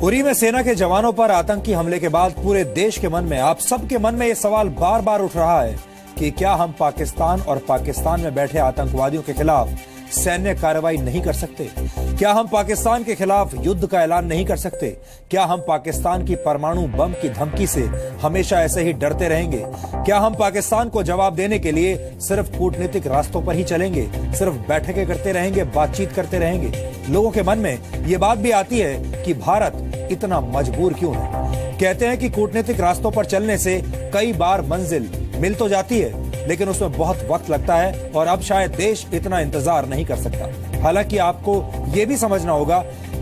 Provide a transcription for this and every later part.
उरी में सेना के जवानों पर आतंकी हमले के बाद पूरे देश के मन में, आप सबके मन में यह सवाल बार बार उठ रहा है कि क्या हम पाकिस्तान और पाकिस्तान में बैठे आतंकवादियों के खिलाफ सैन्य कार्रवाई नहीं कर सकते? क्या हम पाकिस्तान के खिलाफ युद्ध का ऐलान नहीं कर सकते? क्या हम पाकिस्तान की परमाणु बम की धमकी से हमेशा ऐसे ही डरते रहेंगे? क्या हम पाकिस्तान को जवाब देने के लिए सिर्फ कूटनीतिक रास्तों पर ही चलेंगे, सिर्फ बैठकें करते रहेंगे, बातचीत करते रहेंगे? लोगों के मन में ये बात भी आती है कि भारत इतना मजबूर क्यों है? कहते हैं कि कूटनीतिक रास्तों पर चलने से कई बार मंजिल मिल तो जाती है, लेकिन उसमें बहुत वक्त लगता है और अब शायद देश इतना इंतजार नहीं कर सकता। हालांकि आपको यह भी समझना होगा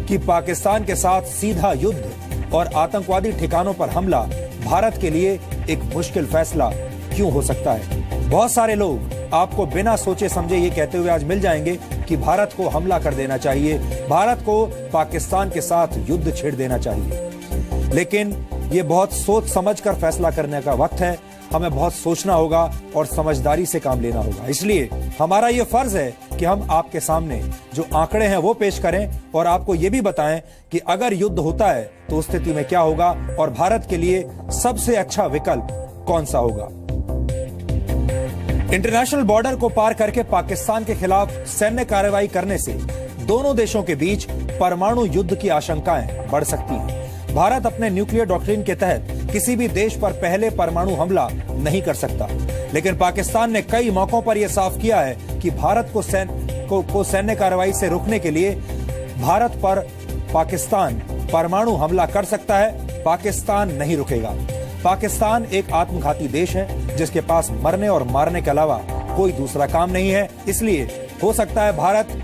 कि पाकिस्तान के साथ सीधा युद्ध और आतंकवादी ठिकानों पर हमला भारत के लिए एक मुश्किल फैसला क्यों हो सकता है। बहुत सारे लोग आपको बिना सोचे समझे ये कहते हुए आज मिल जाएंगे कि भारत को हमला कर देना चाहिए, भारत को पाकिस्तान के साथ युद्ध छेड़ देना चाहिए। लेकिन ये बहुत सोच समझ कर फैसला करने का वक्त है। हमें बहुत सोचना होगा और समझदारी से काम लेना होगा। इसलिए हमारा ये फर्ज है कि हम आपके सामने जो आंकड़े हैं वो पेश करें और आपको ये भी बताएं कि अगर युद्ध होता है तो उस स्थिति में क्या होगा और भारत के लिए सबसे अच्छा विकल्प कौन सा होगा। इंटरनेशनल बॉर्डर को पार करके पाकिस्तान के खिलाफ सैन्य कार्रवाई करने से दोनों देशों के बीच परमाणु युद्ध की आशंकाएं बढ़ सकती हैं। भारत अपने न्यूक्लियर डॉक्ट्रिन के तहत किसी भी देश पर पहले परमाणु हमला नहीं कर सकता, लेकिन पाकिस्तान ने कई मौकों पर यह साफ किया है कि भारत को सैन्य कार्रवाई से रोकने के लिए भारत पर पाकिस्तान परमाणु हमला कर सकता है। पाकिस्तान नहीं रुकेगा। पाकिस्तान एक आत्मघाती देश है जिसके पास मरने और मारने के अलावा कोई दूसरा काम नहीं है। इसलिए हो सकता है भारत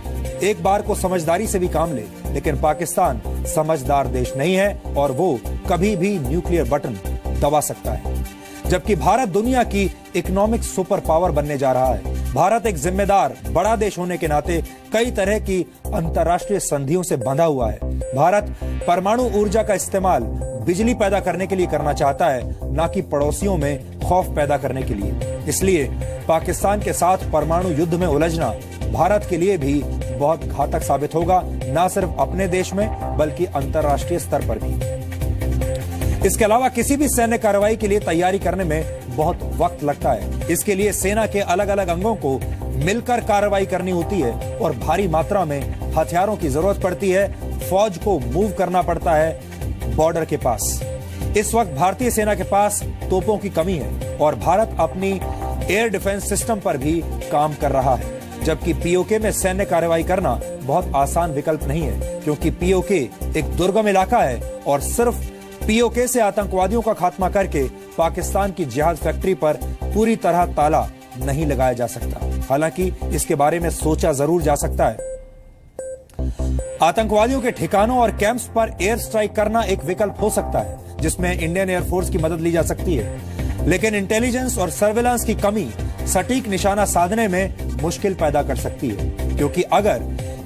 एक बार को समझदारी से भी काम ले, लेकिन पाकिस्तान समझदार देश नहीं है और वो कभी भी न्यूक्लियर बटन दबा सकता है। जबकि भारत दुनिया की इकोनॉमिक सुपर पावर बनने जा रहा है। भारत एक जिम्मेदार बड़ा देश होने के नाते कई तरह की अंतर्राष्ट्रीय संधियों से बंधा हुआ है। भारत परमाणु ऊर्जा का इस्तेमाल बिजली पैदा करने के लिए करना चाहता है, ना कि पड़ोसियों में खौफ पैदा करने के लिए। इसलिए पाकिस्तान के साथ परमाणु युद्ध में उलझना भारत के लिए भी बहुत घातक साबित होगा, ना सिर्फ अपने देश में बल्कि अंतर्राष्ट्रीय स्तर पर भी। इसके अलावा किसी भी सैन्य कार्रवाई के लिए तैयारी करने में बहुत वक्त लगता है। इसके लिए सेना के अलग अलग अंगों को मिलकर कार्रवाई करनी होती है और भारी मात्रा में हथियारों की जरूरत पड़ती है। फौज को मूव करना पड़ता है बॉर्डर के पास। इस वक्त भारतीय सेना के पास तोपों की कमी है और भारत अपनी एयर डिफेंस सिस्टम पर भी काम कर रहा है। जबकि पीओके में सैन्य कार्रवाई करना बहुत आसान विकल्प नहीं है, क्योंकि पीओके एक दुर्गम इलाका है और सिर्फ पीओके से आतंकवादियों का खात्मा करके पाकिस्तान की जिहाद फैक्ट्री पर पूरी तरह ताला नहीं लगाया जा सकता। हालांकि इसके बारे में सोचा जरूर जा सकता है। आतंकवादियों के ठिकानों और कैंप्स पर एयर स्ट्राइक करना एक विकल्प हो सकता है, जिसमें इंडियन एयरफोर्स की मदद ली जा सकती है। लेकिन इंटेलिजेंस और सर्विलांस की कमी सटीक निशाना साधने में मुश्किल पैदा कर सकती है, क्योंकि अगर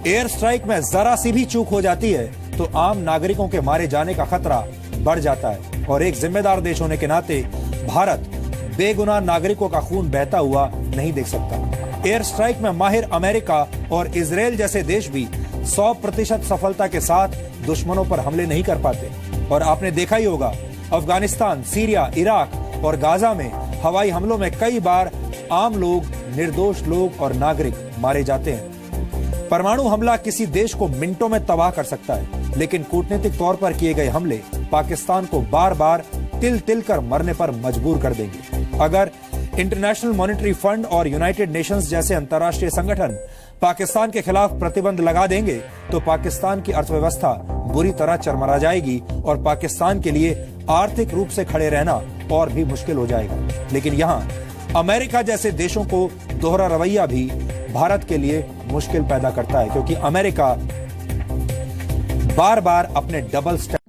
एयर स्ट्राइक में जरा सी भी चूक हो जाती है तो आम नागरिकों के मारे जाने का खतरा बढ़ जाता है। और एक जिम्मेदार देश होने के नाते भारत बेगुनाह नागरिकों का खून बहता हुआ नहीं देख सकता। एयर स्ट्राइक में माहिर अमेरिका और इजराइल जैसे देश भी 100% सफलता के साथ दुश्मनों पर हमले नहीं कर पाते। और आपने देखा ही होगा, अफगानिस्तान, सीरिया, इराक और गाजा में हवाई हमलों में कई बार आम लोग, निर्दोष लोग और नागरिक मारे जाते हैं। परमाणु हमला किसी देश को मिनटों में तबाह कर सकता है, लेकिन कूटनीतिक तौर पर किए गए हमले पाकिस्तान को बार बार तिल तिल कर मरने पर मजबूर कर देंगे। अगर इंटरनेशनल मॉनिटरी फंड और यूनाइटेड नेशंस जैसे अंतर्राष्ट्रीय संगठन पाकिस्तान के खिलाफ प्रतिबंध लगा देंगे तो पाकिस्तान की अर्थव्यवस्था बुरी तरह चरमरा जाएगी और पाकिस्तान के लिए आर्थिक रूप से खड़े रहना और भी मुश्किल हो जाएगा। लेकिन यहाँ अमेरिका जैसे देशों को दोहरा रवैया भी भारत के लिए मुश्किल पैदा करता है, क्योंकि अमेरिका बार बार अपने डबल स्टैंडर्ड